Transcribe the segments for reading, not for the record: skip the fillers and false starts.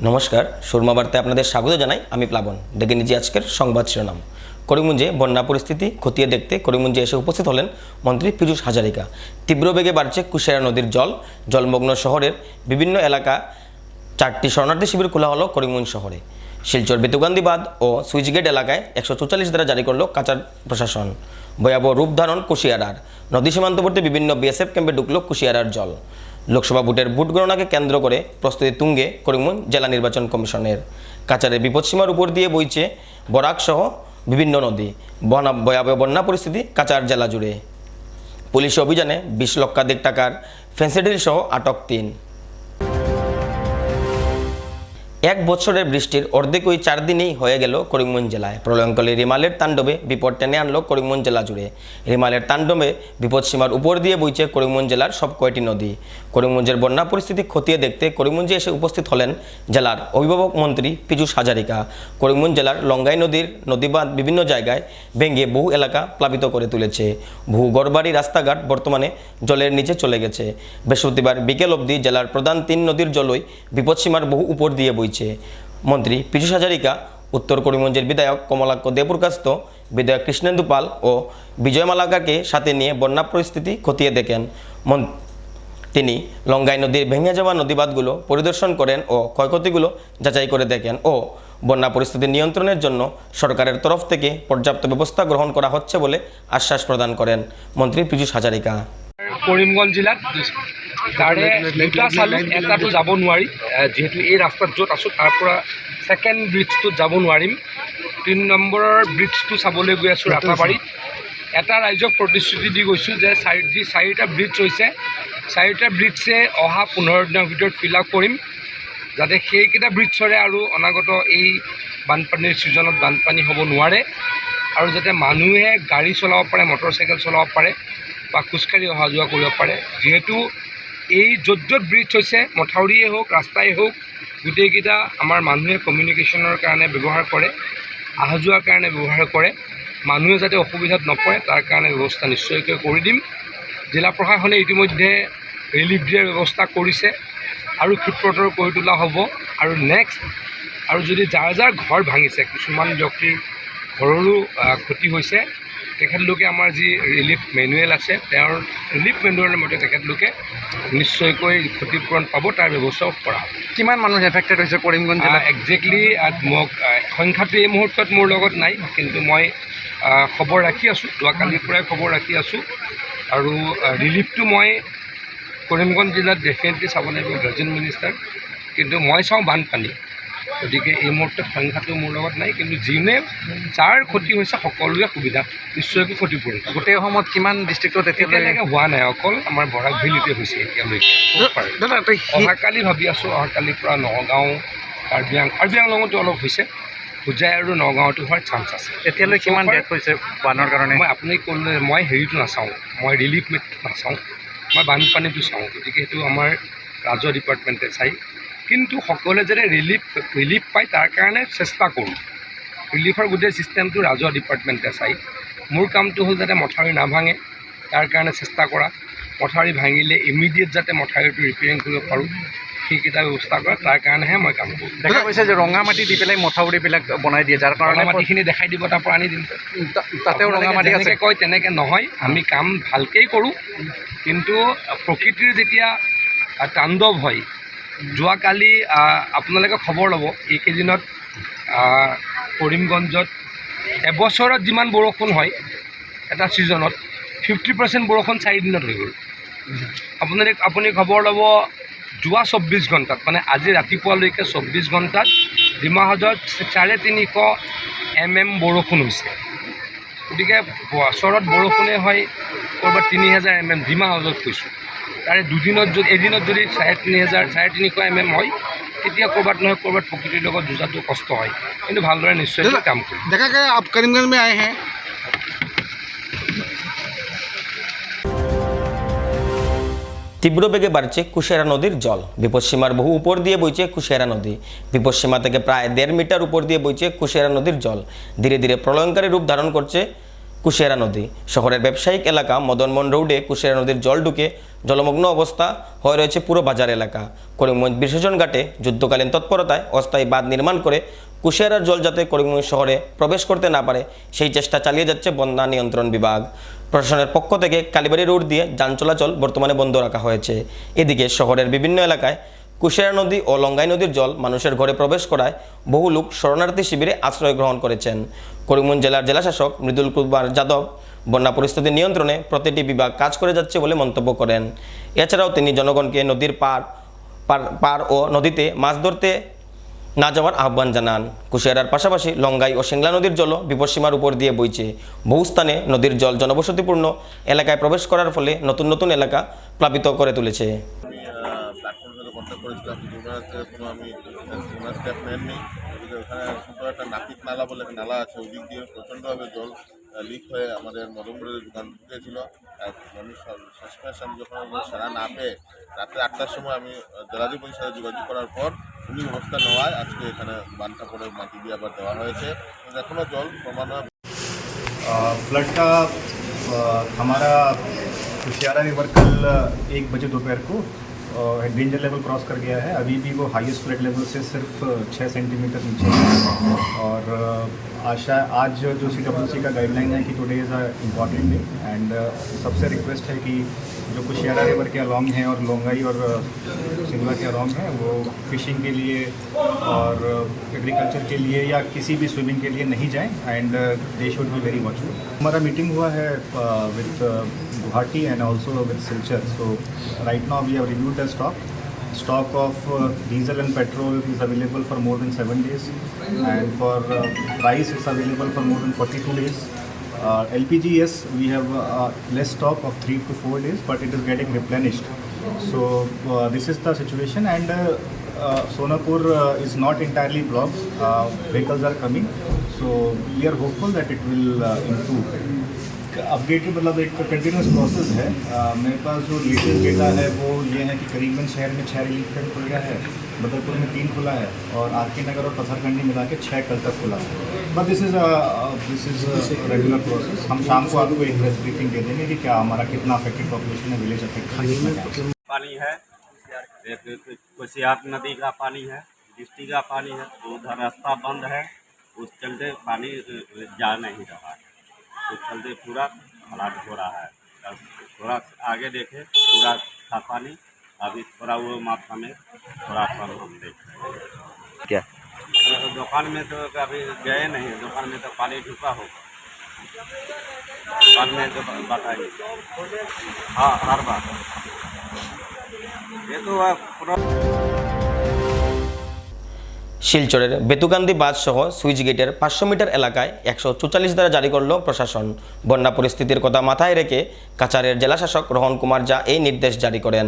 নমস্কার, সুরমা বার্তায় আপনাদের স্বাগত জানাই। আমি প্লাবন। দেখে নিচ্ছি আজকের সংবাদ শিরোনাম। করিমগঞ্জে বন্যা পরিস্থিতি খতিয়ে দেখতে করিমগঞ্জে এসে উপস্থিত হলেন মন্ত্রী পীযূষ হাজারিকা। তীব্র বেগে বাড়ছে কুশিয়ারা নদীর জল। জলমগ্ন শহরের বিভিন্ন এলাকা 4টি শরণার্থী শিবির খোলা হলো করিমগঞ্জ শহরে। শিলচর বেতুগান্ধী বাঁধ ও সুইচগেট এলাকায় 144 ধারা জারি করল কাচার প্রশাসন। ভয়াবহ রূপ ধারণ কুশিয়ারার। নদী সীমান্তবর্তী বিভিন্ন বিএসএফ ক্যাম্পে ঢুকল কুশিয়ারার জল। লোকসভা ভোটের ভোট গণনাকে কেন্দ্র করে প্রস্তুতি তুঙ্গে করিমগঞ্জ জেলা নির্বাচন কমিশনের। কাচারের বিপদসীমার উপর দিয়ে বইছে বরাক সহ বিভিন্ন নদী। ভয়াবহ বন্যা পরিস্থিতি কাচার জেলা জুড়ে। পুলিশ অভিযানে 20 লক্ষাধিক টাকার ফেন্সিডিল সহ আটক 3। এক বছরের বৃষ্টির অর্ধেকই 4 দিনেই হয়ে গেল করিমগঞ্জ জেলায়। প্রলয়ঙ্করী রিমালের তাণ্ডবে বিপদ টেনে আনলো করিমগঞ্জ জেলা জুড়ে। রিমালের তাণ্ডবে বিপদসীমার উপর দিয়ে বইছে করিমগঞ্জ জেলার সব কয়টি নদী। করিমগঞ্জের বন্যা পরিস্থিতি খতিয়ে দেখতে করিমগঞ্জে এসে উপস্থিত হলেন জেলার অভিভাবক মন্ত্রী পীযূষ হাজারিকা। করিমগঞ্জ জেলার লঙ্গাই নদীর নদীবাঁধ বিভিন্ন জায়গায় ভেঙে বহু এলাকা প্লাবিত করে তুলেছে। বহু ঘরবাড়ি রাস্তাঘাট বর্তমানে জলের নিচে চলে গেছে। বৃহস্পতিবার বিকেল অবধি জেলার প্রধান 3 নদীর জলই বিপদসীমার বহু উপর দিয়ে বইছে। মন্ত্রী পীযূষ হাজারিকা উত্তর করিমগঞ্জের বিধায়ক কমলাক্ষ দেবপুরকাস্ত, বিধায়ক কৃষ্ণেন্দু পাল ও বিজয় মালাকারকে সাথে নিয়ে বন্যা পরিস্থিতি খতিয়ে দেখেন। তিনি লঙ্গাই নদীর ভেঙে যাওয়া নদীবাঁধগুলো পরিদর্শন করেন ও ক্ষয়ক্ষতিগুলো যাচাই করে দেখেন ও বন্যা পরিস্থিতি নিয়ন্ত্রণের জন্য সরকারের তরফ থেকে পর্যাপ্ত ব্যবস্থা গ্রহণ করা হচ্ছে বলে আশ্বাস প্রদান করেন মন্ত্রী পীযূষ হাজারিকা। কৰিমগঞ্জ জিলাত তাৰে দুটা চালোঁ, এটাতো যাব নোৱাৰি যিহেতু এই ৰাস্তাত য'ত আছোঁ তাৰ পৰা ছেকেণ্ড ব্ৰিজটোত যাব নোৱাৰিম। 3 নম্বৰৰ ব্ৰিজটো চাবলৈ গৈ আছোঁ ৰাতাবাৰীত। এটা ৰাইজক প্ৰতিশ্ৰুতি দি গৈছোঁ যে যি 4টা ব্ৰিজ হৈছে 4টা ব্ৰিজে অহা 15 দিনৰ ভিতৰত ফিল আপ কৰিম, যাতে সেইকেইটা ব্ৰিজৰে আৰু অনাগত এই বানপানীৰ ছিজনত বানপানী হ'ব নোৱাৰে আৰু যাতে মানুহে গাড়ী চলাব পাৰে, মটৰচাইকেল চলাব পাৰে বা খোজকাঢ়ি অহা যোৱা কৰিব পাৰে। যিহেতু এই য'ত য'ত ব্ৰিজ হৈছে, মথাউৰিয়ে হওক ৰাস্তাই হওক, গোটেইকেইটা আমাৰ মানুহে কমিউনিকেশ্যনৰ কাৰণে ব্যৱহাৰ কৰে, অহা যোৱাৰ কাৰণে ব্যৱহাৰ কৰে। মানুহে যাতে অসুবিধাত নপৰে তাৰ কাৰণে ব্যৱস্থা নিশ্চয়কৈ কৰি দিম। জিলা প্ৰশাসনে ইতিমধ্যে ৰিলিফ দিয়াৰ ব্যৱস্থা কৰিছে আৰু ক্ষীপ্ৰতৰ কৰি তোলা হ'ব। আৰু নেক্সট আৰু যদি যাৰ যাৰ ঘৰ ভাঙিছে, কিছুমান ব্যক্তিৰ ঘৰৰো ক্ষতি হৈছে, তেখেতলোকে আমাৰ যি ৰিলিফ মেনুৱেল আছে তেওঁৰ ৰিলিফ মেনুৱেলৰ মতে তেখেতলোকে নিশ্চয়কৈ ক্ষতিপূৰণ পাব, তাৰ ব্যৱস্থাও কৰা হ'ব। কিমান মানুহ এফেক্টেড হৈছে কৰিমগঞ্জ জিলাত? একজেক্টলি মোক সংখ্যাটো এই মুহূৰ্তত মোৰ লগত নাই, কিন্তু মই খবৰ ৰাখি আছোঁ, যোৱাকালিৰ পৰাই খবৰ ৰাখি আছোঁ। আৰু ৰিলিফটো মই কৰিমগঞ্জ জিলাত ডেফিনেটলি চাব লাগিব, গাৰ্জেন মিনিষ্টাৰ, কিন্তু মই চাওঁ বানপানী। গতিকে এই মুহূৰ্তত সংখ্যাটো মোৰ লগত নাই, কিন্তু যোনে যাৰ ক্ষতি হৈছে সকলোৱে সুবিধা নিশ্চয়কৈ ক্ষতিপূৰণ। গোটেই অসমত কিমান ডিষ্ট্ৰিক্টত এতিয়ালৈকে হোৱা নাই, অকল আমাৰ বৰাক ভেলীতে হৈছে এতিয়ালৈকে। অহাকালি ভাবি আছোঁ, অহাকালিৰ পৰা নগাঁও, কাৰ্বি আংলঙতো অলপ হৈছে, হোজাই আৰু নগাঁৱতো হোৱাৰ চান্স আছে। এতিয়ালৈ কিমান ডেথ হৈছে বানৰ কাৰণে? মই আপুনি ক'লে মই হেৰিটো নাচাওঁ, মই ৰিলিফ নাচাওঁ, মই বানপানীটো চাওঁ। গতিকে সেইটো আমাৰ ৰাজহ ডিপাৰ্টমেণ্টে চাই, কিন্তু সকলোৱে যাতে ৰিলিফ পায় তাৰ কাৰণে চেষ্টা কৰোঁ। ৰিলিফৰ গোটেই ছিষ্টেমটো ৰাজহ ডিপাৰ্টমেণ্টে চাই। মোৰ কামটো হ'ল যাতে মথাউৰি নাভাঙে তাৰ কাৰণে চেষ্টা কৰা, মথাউৰি ভাঙিলে ইমিডিয়েট যাতে মথাউৰিটো ৰিপেয়াৰিং কৰিব পাৰোঁ সেইকেইটা ব্যৱস্থা কৰা, তাৰ কাৰণেহে মই কাম কৰোঁ। দেখা গৈছে যে ৰঙা মাটি দি পেলাই মথাউৰিবিলাক বনাই দিয়ে, যাৰ কাৰণে মাটিখিনি দেখাই দিব, তাৰ পৰা আনি দিম। তাতেও ৰঙা মাটি আছে। যেনেকৈ কয় তেনেকৈ নহয়, আমি কাম ভালকেই কৰোঁ, কিন্তু প্ৰকৃতিৰ যেতিয়া তাণ্ডৱ হয়, যোৱাকালি আপোনালোকে খবৰ ল'ব, এইকেইদিনত কৰিমগঞ্জত এবছৰত যিমান বৰষুণ হয় এটা ছিজনত 50% বৰষুণ 4 দিনত হৈ গ'ল। আপুনি খবৰ ল'ব, যোৱা 24 ঘণ্টাত, মানে আজি ৰাতিপুৱালৈকে 24 ঘণ্টাত ডিমা হাজোত 350 mm বৰষুণ হৈছে। গতিকে বছৰত বৰষুণে হয় ক'ৰবাত 3000 mm, ডিমা হাজোত কৈছোঁ। তাৰে এদিনত যদি 350 mm হয়, তেতিয়া ক'ৰবাত নহয় ক'ৰবাত প্ৰকৃতিৰ লগত যুঁজাটো কষ্ট হয়, কিন্তু ভালদৰে নিশ্চয় কাম কৰিম। দেখা গया आप करीमगंज में आए हैं। তীব্র বেগে বাড়ছে কুশিয়ারা নদীর জল। বিপদসীমার বহু উপর দিয়ে বইছে কুশিয়ারা নদী। বিপদসীমা থেকে প্রায় 1.5 মিটার উপর দিয়ে বইছে কুশিয়ারা নদীর জল। ধীরে ধীরে প্রলয়ঙ্কারী রূপ ধারণ করছে কুশিয়ারা নদী। শহরের ব্যবসায়িক এলাকা মদনমোহন রোডে কুশিয়ারা নদীর জল ঢুকে জলমগ্ন অবস্থা হয়ে রয়েছে পুরো বাজার এলাকা। করিমগঞ্জ বিসর্জন ঘাটে যুদ্ধকালীন তৎপরতায় অস্থায়ী বাঁধ নির্মাণ করে কুশিয়ারার জল যাতে করিমগঞ্জ শহরে প্রবেশ করতে না পারে সেই চেষ্টা চালিয়ে যাচ্ছে বন্যা নিয়ন্ত্রণ বিভাগ। প্রশাসনের পক্ষ থেকে কালীবাড়ি রোড দিয়ে যান চলাচল বর্তমানে বন্ধ রাখা হয়েছে। এদিকে শহরের বিভিন্ন এলাকায় কুশিয়ারা নদী ও লঙ্গাই নদীর জল মানুষের ঘরে প্রবেশ করায় বহু লোক শরণার্থী শিবিরে আশ্রয় গ্রহণ করেছেন। করিমগঞ্জ জেলার জেলাশাসক মৃদুল কুমার যাদব বন্যা পরিস্থিতি নিয়ন্ত্রণে প্রতিটি বিভাগ কাজ করে যাচ্ছে বলে মন্তব্য করেন। এছাড়াও তিনি জনগণকে নদীর পার ও নদীতে মাছ ধরতে না যাওয়ার আহ্বান জানান। কুশিয়ারার পাশাপাশি লঙ্গাই ও সিংলা নদীর জলও বিপদসীমার উপর দিয়ে বইছে। বহু স্থানে নদীর জল জনবসতিপূর্ণ এলাকায় প্রবেশ করার ফলে নতুন নতুন এলাকা প্লাবিত করে তুলেছে। প্ল্যাটফর্মের সাথে কন্ট্যাক্ট করেছিলাম, কিন্তু ওনার থেকে কোনো আমি স্টেপ নেননি। ওদিকে ওখানে সুন্দর একটা নাপিত নালা বলে একটা নালা আছে, ওই দিক দিয়ে প্রচণ্ডভাবে জল লিক হয়ে আমাদের মদনপুরের দোকান ঢুকেছিল। মানুষ শেষমেশ আমি যখন সারা না পেয়ে রাত্রে 8টার সময় আমি জেলাধিপতির সাথে যোগাযোগ করার পর উনি ব্যবস্থা নেওয়ায় আজকে এখানে বানটা করে মাটি দিয়ে আবার দেওয়া হয়েছে। এখনও জল ক্রমান্বয়ে फ्लड का हमारा कुशियारा रिवर कल 1 बजे दोपहर को डेंजर लेवल क्रॉस कर गया है। अभी भी वो हाईएस्ट फ्लड लेवल से सिर्फ 6 सेंटीमीटर नीचे है। और आशा आज जो CWC का गाइडलाइन है कि today is a important day and सबसे रिक्वेस्ट है कि जो कुशियारा रिवर के अलॉन्ग हैं और लोंगाई और सिंगला के अलॉन्ग हैं वो फिशिंग के लिए और एग्रीकल्चर के लिए या किसी भी स्विमिंग के लिए नहीं जाएं and they should be very watchful. हमारा मीटिंग हुआ है with Guwahati and also with Silchar. So right now we have reviewed the stock of diesel and petrol is available for more than 7 days and for rice it's available for more than 42 days. LPG, yes, we have less stock of 3 to 4 days, but it is getting replenished. So this is the situation, and Sonapur is not entirely blocked. Vehicles are coming, so we are hopeful that it will improve. Updated मतलब एक continuous process है। मेरे पास जो latest data है वो ये है कि करीबन शहर में 6 रिलीफ कैंप खुल गया है, बदरपुर में 3 खुला है और आरके नगर और पत्थरकंडी मिला के 6 कल तक खुला है। But this is regular process. हम शाम को आपको एक प्रेस ब्रीफिंग दे देंगे कि क्या हमारा कितना अफेक्टेड पॉपुलेशन है, विलेज अफेक्टेड पानी है, एक कुशियार नदी का पानी है, डिस्ट्रिक्ट का पानी है, तो उधर रास्ता बंद है, उस चलते पानी जा नहीं रहा है, उस चलते पूरा फ्लड हो रहा है। अब थोड़ा आगे देखे पूरा था पानी, अभी थोड़ा वो मात्रा में थोड़ा कम हम देख रहे हैं। क्या दुकान में तो अभी गए नहीं, दुकान में तो पानी ढुका होगा, दुकान में तो बताइए। हाँ, हर बात ये तो पूरा শিলচরের বেতুকান্দি বাঁধ সহ সুইচ গেটের 500 মিটার এলাকায় 144 ধারা জারি করল প্রশাসন। বন্যা পরিস্থিতির কথা মাথায় রেখে কাছাড়ের জেলাশাসক রোহন কুমার যা এই নির্দেশ জারি করেন।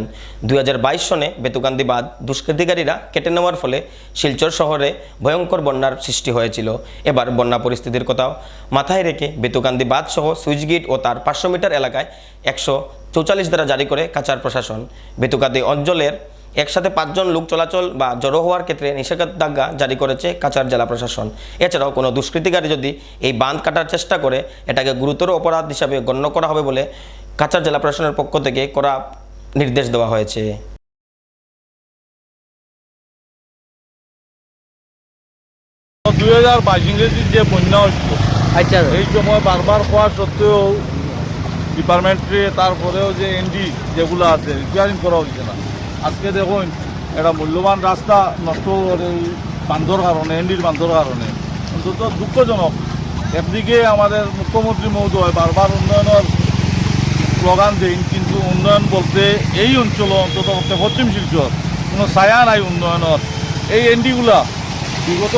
2022 সনে বেতুকান্দি বাঁধ দুষ্কৃতিকারীরা কেটে নেওয়ার ফলে শিলচর শহরে ভয়ঙ্কর বন্যার সৃষ্টি হয়েছিল। এবার বন্যা পরিস্থিতির কথা মাথায় রেখে বেতুকান্দি বাঁধ সহ সুইচ গেট ও তার 500 মিটার এলাকায় 144 ধারা জারি করে কাছাড় প্রশাসন। বেতুকান্দি অঞ্চলের একসাথে 5 জন লোক চলাচল বা জড়ো হওয়ার ক্ষেত্রে নিষেধাজ্ঞা জারি করেছে কাছাড় জেলা প্রশাসন। এছাড়াও কোনো দুষ্কৃতিকারী যদি এই বাঁধ কাটার চেষ্টা করে এটাকে গুরুতর অপরাধ হিসাবে গণ্য করা হবে বলে কাছাড় জেলা প্রশাসনের পক্ষ থেকে কড়া নির্দেশ দেওয়া হয়েছে। 2022 ইংরেজির যে বন্যা হচ্ছে, আচ্ছা, এই সময় বারবার হওয়া সত্ত্বেও ডিপার্টমেন্টে তারপরেও যে এনডি যেগুলো আছে রিপেয়ারিং করা হচ্ছে না। আজকে দেখুন একটা মূল্যবান রাস্তা নষ্ট এই বান্ধর কারণে, এনডির বান্ধর কারণে অন্তত দুঃখজনক। একদিকে আমাদের মুখ্যমন্ত্রী মহোদয় বারবার উন্নয়নের স্লোগান দেন, কিন্তু উন্নয়ন বলতে এই অঞ্চল অন্তত পশ্চিম শিলচর কোনো ছায়া নাই উন্নয়নের। এই এনডিগুলা বিগত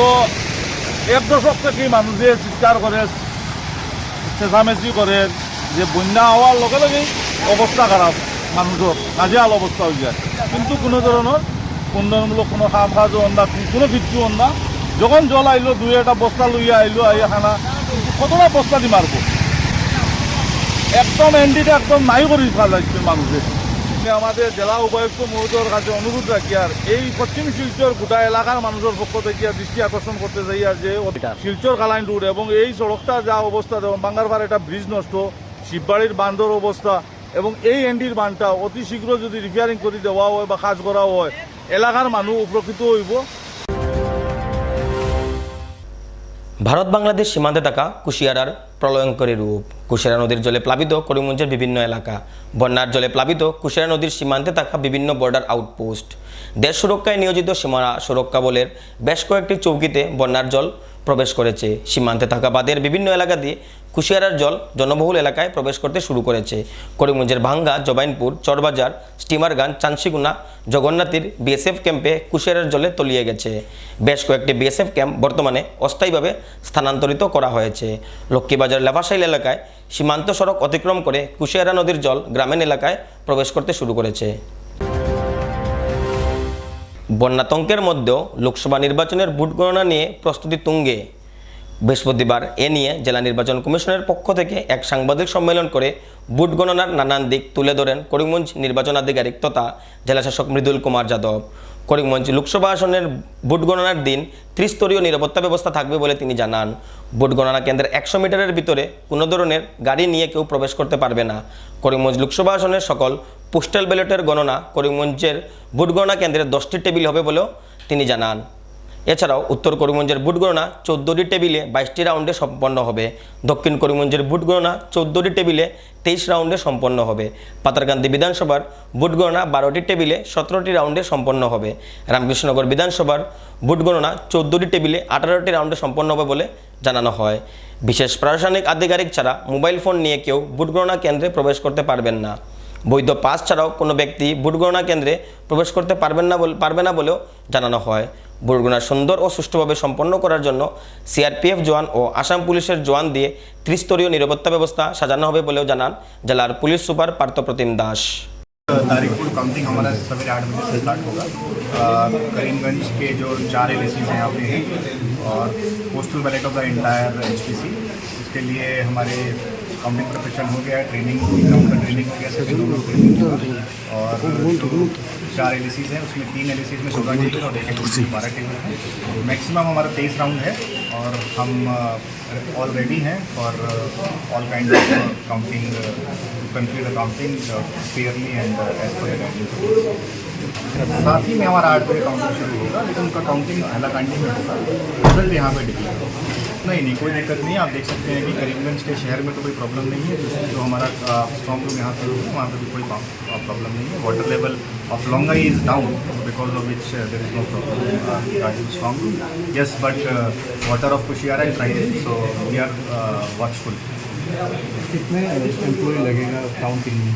1 দশক থেকেই মানুষের চিৎকার করে, চেঁচামেচি করে যে বন্যা হওয়ার লগে লগেই অবস্থা খারাপ, মানুষের নাজেহাল অবস্থা হয়ে যায়, কিন্তু কোনো ধরনের উন্নয়নমূলক কোনো কাজ হন না, কোনো কিচ্ছু হন না। যখন জল আইলো 2-1টা বস্তা লইয়া আইলো, আইয়া খানা কতটা বস্তা দি মারব, একদম এনডিটা একদম নাই করে ফেলা যাচ্ছে মানুষের। আমি আমাদের জেলা উপায়ুক্ত মহোদয়ের কাছে অনুরোধ রাখি আর এই পশ্চিম শিলচর গোটা এলাকার মানুষের পক্ষ থেকে দৃষ্টি আকর্ষণ করতে চাই আর যে শিলচর কালাইন রোড এবং এই সড়কটা যা অবস্থা যেমন বাঙ্গারপাড় একটা ব্রিজ নষ্ট, শিববাড়ির বান্ধর অবস্থা এবং এই এনডির বানটা অতি শীঘ্র যদি রিপেয়ারিং করে দেওয়া হয় বা কাজ করা হয় এলাকার মানুষ উপকৃত হইব। ভারত বাংলাদেশ সীমান্তে থাকা কুশিয়ারার প্রলয়ঙ্করী রূপ। কুশিয়ারা নদীর জলে প্লাবিত করিমগঞ্জের বিভিন্ন এলাকা। বন্যার জলে প্লাবিত কুশিয়ারা নদীর সীমান্তে থাকা বিভিন্ন বর্ডার আউটপোস্ট। দেশ সুরক্ষায় নিয়োজিত সীমা সুরক্ষা বলের বেশ কয়েকটি চৌকিতে বন্যার জল প্রবেশ করেছে। সীমান্তে থাকা বাঁধের বিভিন্ন এলাকা দিয়ে কুশিয়ারার জল জনবহুল এলাকায় প্রবেশ করতে শুরু করেছে। করিমগঞ্জের ভাঙ্গা, জবাইনপুর, চরবাজার, স্টিমারগান, চানসিগুনা, জগন্নাথীর বিএসএফ ক্যাম্পে কুশিয়ারার জলে তলিয়ে গেছে। বেশ কয়েকটি বিএসএফ ক্যাম্প বর্তমানে অস্থায়ীভাবে স্থানান্তরিত করা হয়েছে। লক্ষ্মীবাজার লেভাসাইল এলাকায় সীমান্ত সড়ক অতিক্রম করে কুশিয়ারা নদীর জল গ্রামীণ এলাকায় প্রবেশ করতে শুরু করেছে। বন্যাতঙ্কের মধ্যেও লোকসভা নির্বাচনের ভোট গণনা নিয়ে প্রস্তুতি তুঙ্গে। বৃহস্পতিবার এ নিয়ে জেলা নির্বাচন কমিশনের পক্ষ থেকে এক সাংবাদিক সম্মেলন করে ভোট গণনার নানান দিক তুলে ধরেন করিমগঞ্জ নির্বাচন আধিকারিক তথা জেলাশাসক মৃদুল কুমার যাদব। করিমগঞ্জ লোকসভা আসনের ভোট গণনার দিন ত্রিস্তরীয় নিরাপত্তা ব্যবস্থা থাকবে বলে তিনি জানান। ভোট গণনা কেন্দ্রের 100 মিটারের ভিতরে কোনো ধরনের গাড়ি নিয়ে কেউ প্রবেশ করতে পারবে না। করিমগঞ্জ লোকসভা আসনের সকল পোস্টাল ব্যালটের গণনা করিমগঞ্জের ভোট গণনা কেন্দ্রে 10টি টেবিল হবে বলেও তিনি জানান। এছাড়াও উত্তর করিমগঞ্জের ভোট গণনা 14টি টেবিলে 22টি রাউন্ডে সম্পন্ন হবে। দক্ষিণ করিমগঞ্জের ভোট গণনা 14টি টেবিলে 23 রাউন্ডে সম্পন্ন হবে। পাতারকান্দি বিধানসভার ভোট গণনা 12টি টেবিলে 17টি রাউন্ডে সম্পন্ন হবে। রামকৃষ্ণনগর বিধানসভার ভোট গণনা 14টি টেবিলে 18টি রাউন্ডে সম্পন্ন হবে বলে জানানো হয়। বিশেষ প্রশাসনিক আধিকারিক ছাড়া মোবাইল ফোন নিয়ে কেউ ভোট গণনা কেন্দ্রে প্রবেশ করতে পারবেন না। বৈধ পাস ছাড়াও কোনো ব্যক্তি ভোট গণনা কেন্দ্রে প্রবেশ করতে পারবে না বলেও জানানো হয়। ভোট গণনা সুন্দর ও সুষ্ঠুভাবে সম্পন্ন করার জন্য সিআরপিএফ জওয়ান ও আসাম পুলিশের জওয়ান দিয়ে ত্রিস্তরীয় নিরাপত্তা ব্যবস্থা সাজানো হবে বলেও জানান জেলার পুলিশ সুপার পার্থপ্রতিম দাস। तारीखपुर काउंटिंग हमारा सवेरे 8 बजे से स्टार्ट होगा। करीमगंज के जो 4 एलएसीज हैं यहाँ पे हैं और postal Ballad of the entire HPC, उसके लिए हमारे काउंटिंग प्रोफेशन हो गया है, ट्रेनिंग ग्राउंड का ट्रेनिंग हो गया, सभी लोगों को ट्रेनिंग होगा। और जो 4 एलएसीज हैं उसमें 3 एलएसीज में 16 टेबल और 1 एलएसी 12 टेबल है। मैक्सिमम हमारा 23 राउंड है और हम ऑल रेडी हैं for all kind of counting, complete counting fairly and as per साथ ही में हमारा 8 बजे काउंटिंग शुरू होगा, लेकिन उनका काउंटिंग हैलाकांडी में होगा। रिजल्ट यहाँ पे डिक्लेयर होगा। नहीं कोई दिक्कत नहीं है। आप देख सकते हैं कि करीमगंज के शहर में तो कोई प्रॉब्लम नहीं है। जो हमारा स्ट्रॉन्ग रूम यहाँ पे होगा वहाँ पे भी कोई प्रॉब्लम नहीं है। Water level of Longai is down because of which there is no problem in strong room. Yes but water of Kushiyara is rising, so we are watchful. कितने एम्प्लॉय लगेगा काउंटिंग में?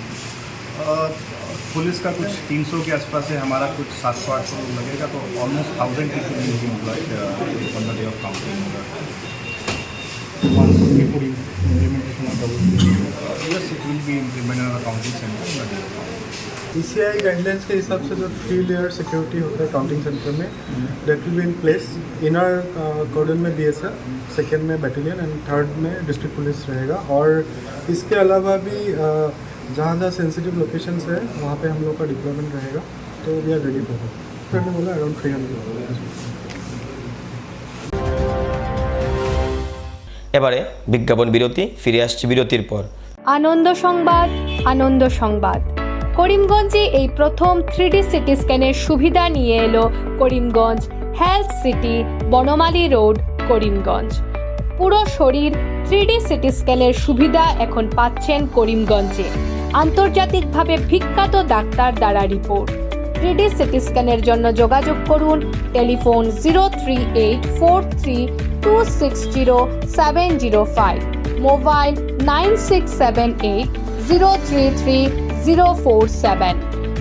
पुलिस का कुछ 300 के आसपास है, हमारा कुछ 700-800 लगेगा, तो almost 1000 people will be employed on the day of counting. Implementation of yes it will be implemented in the counting centre in the day of counting. ECI guidelines के हिसाब से जो 3 लेयर सिक्योरिटी होता है काउंटिंग सेंटर में, that will be in place. Inner cordon में BSF, second में battalion and third में डिस्ट्रिक्ट पुलिस रहेगा। और इसके अलावा भी जहाँ सेंसिटिव लोकेशंस है वहाँ पे हम लोग का डिप्लॉयमेंट रहेगा, तो we are ready for that. मैंने बोला अराउंड 300। এবারে বিজ্ঞাপন বিরতি, ফিরে আসছি বিরতির পর। আনন্দ সংবাদ। করিমগঞ্জে এই প্রথম 3D সিটি স্ক্যানের সুবিধা নিয়ে এলো Karimganj health city, Banamali road, Karimganj. পুরো শরীর 3D সিটি স্ক্যানের সুবিধা এখন পাচ্ছেন করিমগঞ্জে। আন্তর্জাতিকভাবে বিখ্যাত ডাক্তার দ্বারা রিপোর্ট। 3D সিটি স্ক্যানের জন্য যোগাযোগ করুন telephone 03843260705, mobile 9678033047।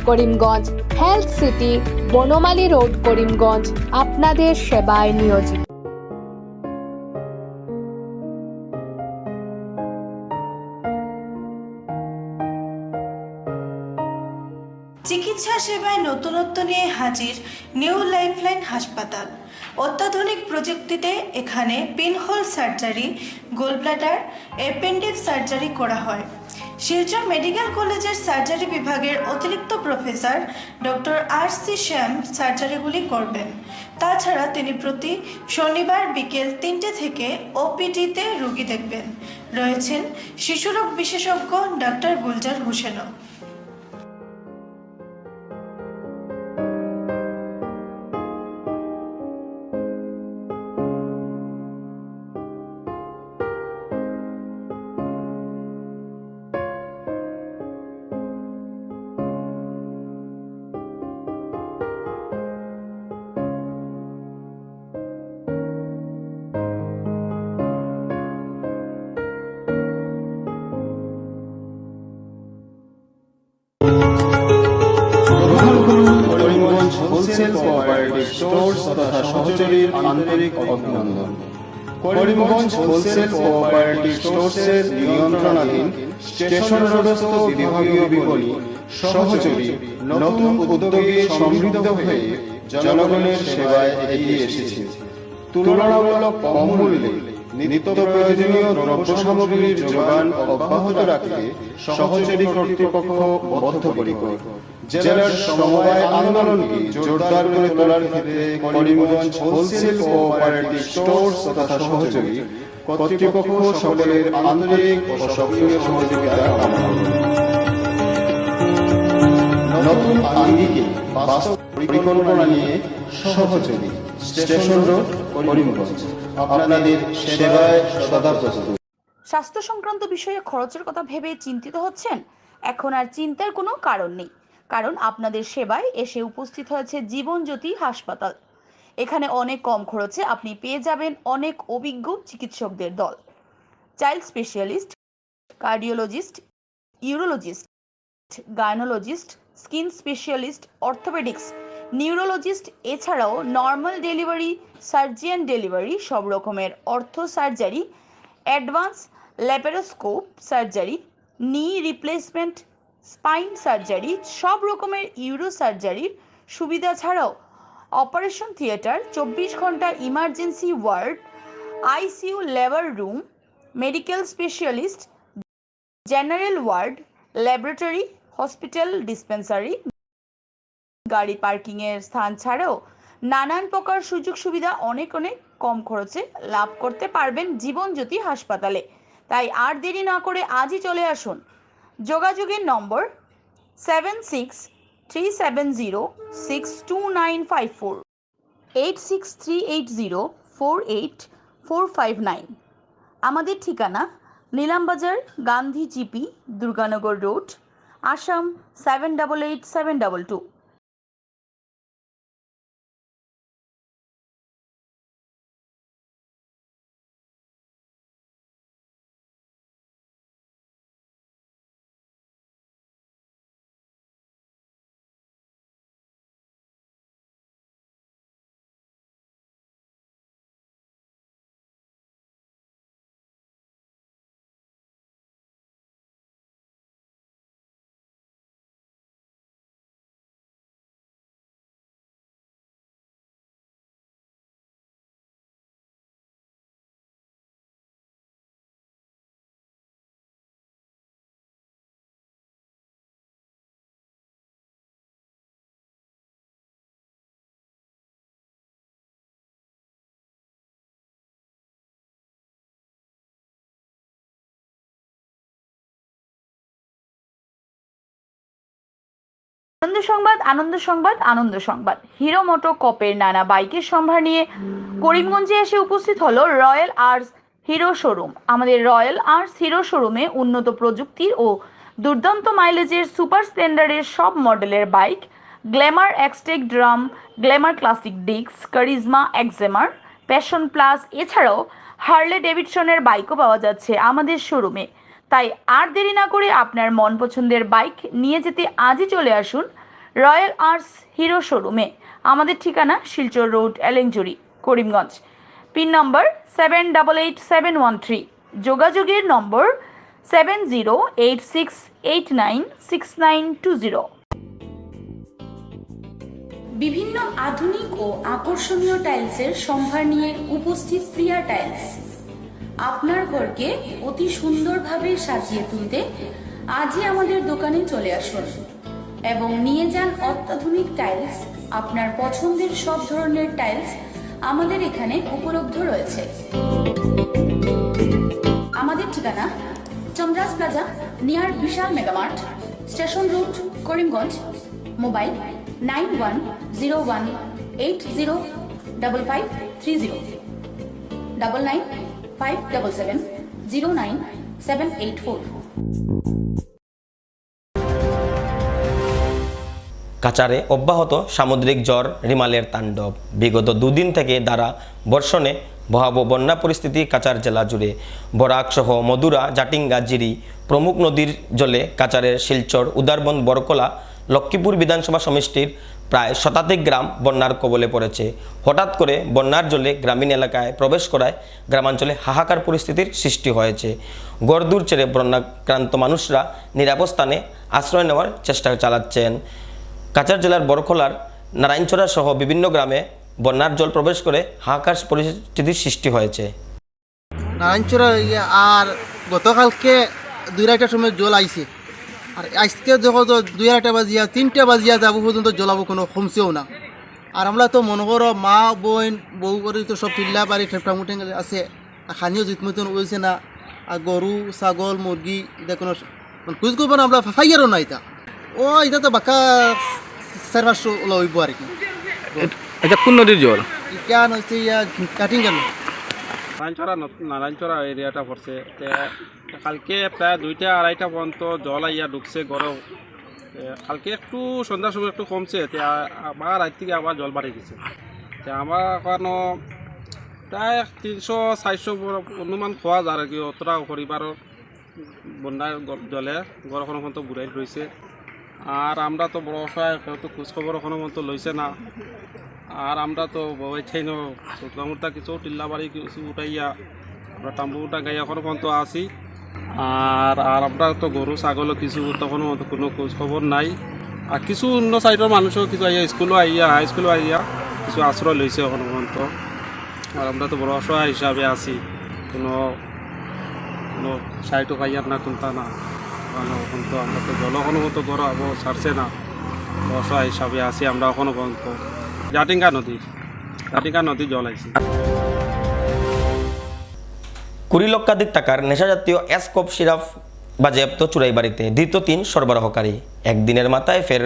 Karimganj health city, Banamali road, Karimganj আপনাদের সেবায় নিয়োজিত। চিকিৎসা সেবায় নতুনত্ব নিয়ে হাজির নিউ লাইফলাইন হাসপাতাল। অত্যাধুনিক প্রযুক্তিতে এখানে pinhole surgery, gallbladder, appendix surgery করা হয়। শিলচর মেডিকেল কলেজের সার্জারি বিভাগের অতিরিক্ত প্রফেসর ডক্টর RC শ্যাম সার্জারিগুলি করবেন। তাছাড়া তিনি প্রতি শনিবার বিকেল 3টে থেকে OPD-তে রোগী দেখবেন। রয়েছেন শিশুরোগ বিশেষজ্ঞ ডাক্তার গুলজার হোসেনও। করিমগঞ্জ হোলসেল কোঅপারেটিভ স্টোর্স তথা সহযোগীর আন্তরিক অভিনন্দন। করিমগঞ্জ হোলসেল কোঅপারেটিভ স্টোর্সের নিয়ন্ত্রণাধীন স্টেশন রোডস্থ বিভাগীয় বিপণী সহযোগী নতুন উদ্যোগে সমৃদ্ধ হয়ে জনগণের সেবায় এগিয়ে এসেছে। তুলনামূলক কম মূল্যে নিত্য প্রয়োজনীয় দ্রব্য সামগ্রীর যোগান অব্যাহত রাখতে সহযোগী কর্তৃপক্ষ বদ্ধপরিকর। জেলার সমবায় আন্দোলনকে জোরদার করে তোলার ক্ষেত্রে করিমগঞ্জ হোলসেল কোঅপারেটিভ স্টোর্স তথা সহযোগী কর্তৃপক্ষ সকলের আন্তরিক ও সক্রিয় সহযোগিতা কামনা করে। নতুন আঙ্গিকে বাস্তব পরিকল্পনা নিয়ে সহযোগী স্টেশন রোড করিমগঞ্জ আপনাদের সেবায় সদা প্রস্তুত। স্বাস্থ্য সংক্রান্ত বিষয়ে খরচের কথা ভেবে চিন্তিত হচ্ছেন? এখন আর চিন্তার কোনো কারণ নেই, কারণ আপনাদের সেবায় এসে উপস্থিত হয়েছে জীবনজ্যোতি হাসপাতাল। এখানে অনেক কম খরচে আপনি পেয়ে যাবেন অনেক অভিজ্ঞ চিকিৎসকদের দল। Child specialist, cardiologist, urologist, gynaecologist, skin specialist, orthopaedics, neurologist, এছাড়াও নর্মাল ডেলিভারি, সার্জিয়ান ডেলিভারি, সব রকমের ortho surgery, advance laparoscope surgery, knee replacement, spine surgery, সব রকমের ইউরো সার্জারির সুবিধা ছাড়াও অপারেশন থিয়েটার, 24 ঘন্টা emergency ward, ICU labour room, medical specialist, general ward, laboratory, hospital dispensary, গাড়ি পার্কিংয়ের স্থান ছাড়াও নানান প্রকার সুযোগ সুবিধা অনেক কম খরচে লাভ করতে পারবেন জীবনজ্যোতি হাসপাতালে। তাই আর দেরি না করে আজই চলে আসুন। যোগাযোগের নম্বর 7637062954, 8638048459। আমাদের ঠিকানা নীলামবাজার, গান্ধী জিপি, দুর্গানগর রোড, আসাম 788722। আনন্দ সংবাদ, আনন্দ সংবাদ, আনন্দ সংবাদ। হিরো মোটোকপের নানা বাইকের সম্ভার নিয়ে করিমগঞ্জে এসে উপস্থিত হলো রয়্যাল আর্টস হিরো শোরুম। আমাদের রয়্যাল আর্টস হিরো শোরুমে উন্নত প্রযুক্তির ও দুর্দান্ত মাইলেজের সুপার স্প্লেন্ডারের সব মডেলের bike, Glamour Xtec drum, Glamour classic ডিক্স, কারিজমা এক্সেমার, প্যাশন প্লাস, এছাড়াও হার্লে ডেভিডসনের বাইকও পাওয়া যাচ্ছে আমাদের শোরুমে। তাই আর দেরি না করে আপনার মন পছন্দের বাইক নিয়ে যেতে আজই চলে আসুন রয়্যাল আর্টস হিরো শোরুমে। আমাদের ঠিকানা শিলচর রোড, এলেংজুরি, করিমগঞ্জ। পিন নম্বর 788713। যোগাযোগের নম্বর 7086896920। বিভিন্ন আধুনিক ও আকর্ষণীয় টাইলসের সম্ভার নিয়ে উপস্থিত প্রিয়া টাইলস। আপনার ঘরকে অতি সুন্দরভাবে সাজিয়ে তুলতে আজই আমাদের দোকানে চলে আসুন এবং নিয়ে যান অত্যাধুনিক টাইলস। আপনার পছন্দের সব ধরনের টাইলস আমাদের এখানে উপলব্ধ রয়েছে। আমাদের ঠিকানা Chandra's plaza near Vishal Mega Mart, station road, Karimganj. Mobile 9101805530 9957709784। কাচারে অব্যাহত সামুদ্রিক ঝড় রিমালের তাণ্ডব। বিগত দুদিন থেকে দ্বারা বর্ষণে ভয়াবহ বন্যা পরিস্থিতি কাচার জেলা জুড়ে। বরাক সহ মধুরা, জাটিঙ্গা, জিরি প্রমুখ নদীর জলে কাচারের শিলচর, উদারবন্দ, বরকলা, লক্ষ্মীপুর বিধানসভা সমষ্টির প্রায় শতাধিক গ্রাম বন্যার কবলে পড়েছে। হঠাৎ করে বন্যার জলে গ্রামীণ এলাকায় প্রবেশ করায় গ্রামাঞ্চলে হাহাকার পরিস্থিতির সৃষ্টি হয়েছে। গড়দূর ছেড়ে বন্যাক্রান্ত মানুষরা নিরাপদ স্থানে আশ্রয় নেওয়ার চেষ্টা চালাচ্ছেন। কাচার জেলার বরকলার নারায়ণচড়া সহ বিভিন্ন গ্রামে বন্যার জল প্রবেশ করে হাহাকার পরিস্থিতির সৃষ্টি হয়েছে। নারায়ণচড়া আর গতকালকে 2:30টার সময় জল আইছে, আর আজকে যখন 2:30 বাজিয়া 3টে বাজিয়া যাব পর্যন্ত জলাবো কোনো কমছেও না। আর আমরা তো মনে করো মা বোন বউ করে তো সব চিল্লা বাড়ি ঠেপটামুটে আছে, খানিও জিত মতন হয়েছে না। আর গরু ছাগল মুরগি এটা কোনো খোঁজ করবো না, আমরা ফাইয়ারও না। এটা তো বাঁকা 4-500 লইব আর কি। এটা কোন নদীর জল? কেন হচ্ছে কাটিং কেন নারায়ণচড়া এরিয়াটা পড়ছে। কালকে প্রায় 2টা-2:30 পর্যন্ত জল আইয়া ঢুকছে গড়ে। কালকে একটু সন্ধ্যার সময় একটু কমছে, আবার রাত থেকে আবার জল বাড়ি গেছে। আমার এখনো প্রায় 300-400 অনুমান খোয়া যায় আর কি। অতটা পরিবারও বন্যার জলে গড় পর্যন্ত বুড়াই রয়েছে। আর আমরা তো বড় অসহায়, কেউ তো খোঁজখবর এখনো পর্যন্ত লইছে না। আর আমরা তো বইছাইন ছোটমোটা কিছু টিল্লাবাড়ি কিছু উঠাইয়া আমরা তাম্বু উঠা গাই এখনো পর্যন্ত আছি। আর আমরা তো গরু ছাগলও কিছু তখনও কোনো খোঁজখবর নাই। আর কিছু অন্য সাইডের মানুষও কিছু আইয়া স্কুলও আইয়া হাই স্কুলও আইয়া কিছু আশ্রয় লইছে এখনো পর্যন্ত। আর আমরা তো বড় অসহায় হিসাবে আছি, কোনো সাইডও খাইয়ার না কোনটা না। এখন তো আমরা তো জল এখনো মতো গড় ছাড়ছে না, অসহায় হিসাবে আছি আমরা এখনো পর্যন্ত। জাটিঙ্গা নদী জল আইছে। 20 লক্ষাধিক টাকার নেশাজাতীয় এসকপ সিরাপ বাজেয়াপ্ত চুরাইবাড়িতে ধৃত 3 সরবরাহকারী। একদিনের মাথায় ফের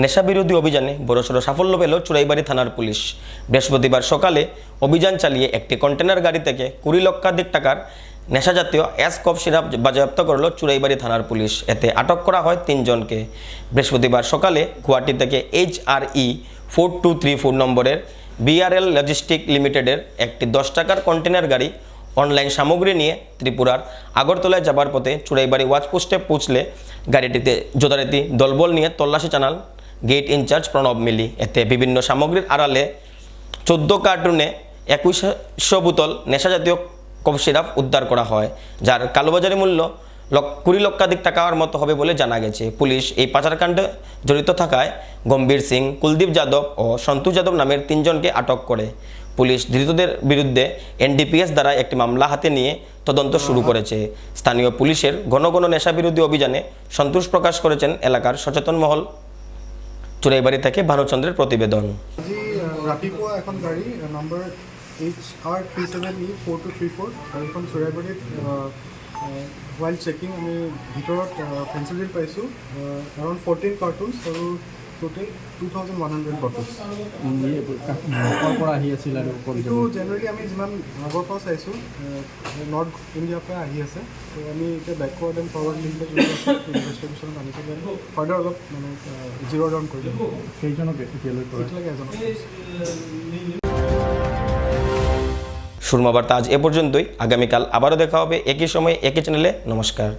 নেশা বিরোধী অভিযানে বড়সড় সাফল্য পেল চুরাইবাড়ি থানার পুলিশ। বৃহস্পতিবার সকালে অভিযান চালিয়ে একটি কন্টেনার গাড়ি থেকে 20 লক্ষাধিক টাকার নেশাজাতীয় এসকপ সিরাপ বাজেয়াপ্ত করল চুরাইবাড়ি থানার পুলিশ। এতে আটক করা হয় 3 জনকে। বৃহস্পতিবার সকালে গুয়াহাটি থেকে HRE 4234 নম্বরের BRL লজিস্টিক লিমিটেডের একটি 10 টাকার কন্টেনার গাড়ি অনলাইন সামগ্রী নিয়ে ত্রিপুরার আগরতলায় যাবার পথে চুরাইবাড়ি ওয়াচপোস্টে পৌঁছলে গাড়িটিতে যথারীতি দলবল নিয়ে তল্লাশি চালান গেট ইনচার্জ প্রণব মিলি। এতে বিভিন্ন সামগ্রীর আড়ালে 14 কার্টুনে 2100 বোতল নেশাজাতীয় কফ সিরাপ উদ্ধার করা হয়, যার কালোবাজারি মূল্য 20 লক্ষাধিক টাকার মতো হবে বলে জানা গেছে। পুলিশ এই পাচারকাণ্ডে জড়িত থাকায় গম্ভীর সিং, কুলদীপ যাদব ও সন্তোষ যাদব নামের 3 জনকে আটক করে। পুলিশ ধৃতদের বিরুদ্ধে NDPS দ্বারা একটি মামলা হাতে নিয়ে তদন্ত শুরু করেছে। স্থানীয় পুলিশের ঘন ঘন নেশা বিরোধী অভিযানে সন্তোষ প্রকাশ করেছেন এলাকার সচেতন মহল। চুরাইবাড়ি থেকে ভানুচন্দ্রের প্রতিবেদন। রাতিপুৱা এখন গাড়ী নম্বৰ HR 37E4234 গাড়ীখন চুৰাইবাড়ীত while checking আমি ভিতৰত ফেন্সিডিল পাইছোঁ around 14 কাৰ্টুনছ আৰু টোটেল 2100 বটলছ। আহি আছিল আৰু এইটো জেনেৰেলি আমি যিমান আগৰ পৰা চাইছোঁ নৰ্থ ইণ্ডিয়াৰ পৰা আহি আছে। তো আমি এতিয়া বেকৱাৰ্ড এণ্ড ফৰৱাৰ্ড লিংক ইনভেষ্টিগেশ্যনত আনি পেলাই ফাৰ্ডাৰ অলপ মানে জিৰ' ডাউন কৰিলোঁ। কেইজনক এতিয়ালৈকে এজনক। সুরমা বার্তা আজ এ পর্যন্তই। আগামীকাল আবারও দেখা হবে একই সময়ে একই চ্যানেলে। নমস্কার।